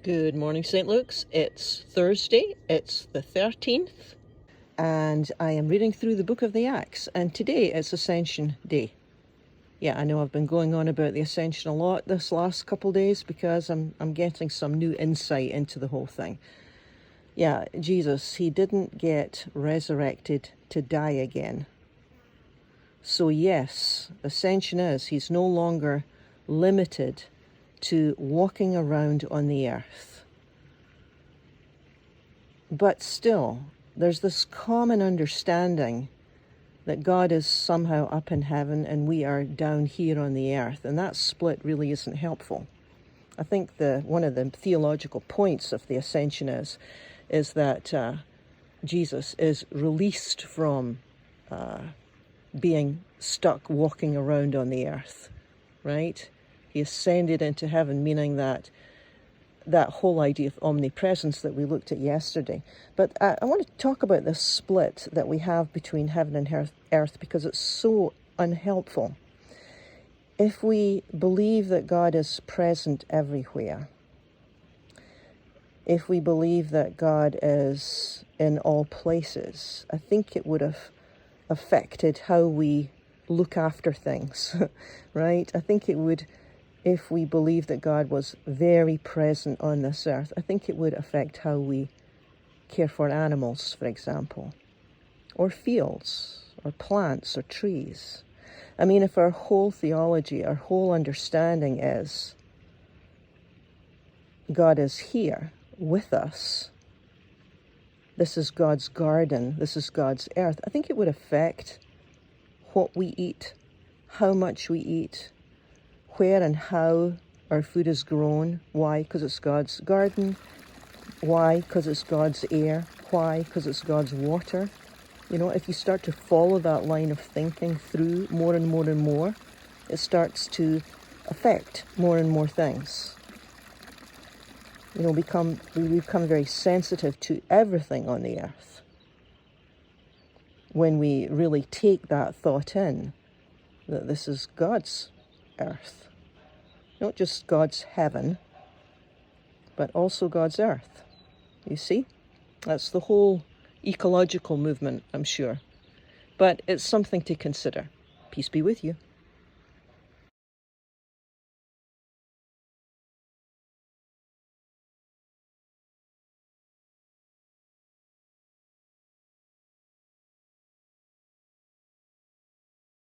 Good morning, St. Luke's. It's Thursday, it's the 13th, and I am reading through the book of the Acts, and today it's Ascension Day. Yeah, I know I've been going on about the Ascension a lot this last couple days because I'm getting some new insight into the whole thing. Yeah, Jesus, he didn't get resurrected to die again. So yes, Ascension is, he's no longer limited to walking around on the earth. But still, there's this common understanding that God is somehow up in heaven and we are down here on the earth, and that split really isn't helpful. I think one of the theological points of the Ascension is that Jesus is released from being stuck walking around on the earth, right? He ascended into heaven, meaning that whole idea of omnipresence that we looked at yesterday. But I want to talk about this split that we have between heaven and earth because it's so unhelpful. If we believe that God is present everywhere, if we believe that God is in all places, I think it would have affected how we look after things, right? I think it would, if we believe that God was very present on this earth, I think it would affect how we care for animals, for example, or fields, or plants, or trees. I mean, if our whole theology, our whole understanding is God is here with us, this is God's garden, this is God's earth, I think it would affect what we eat, how much we eat, where and how our food is grown. Why? Because it's God's garden. Why? Because it's God's air. Why? Because it's God's water. You know, if you start to follow that line of thinking through more and more and more, it starts to affect more and more things. You know, we become very sensitive to everything on the earth when we really take that thought in, that this is God's earth. Not just God's heaven, but also God's earth. You see? That's the whole ecological movement, I'm sure. But it's something to consider. Peace be with you.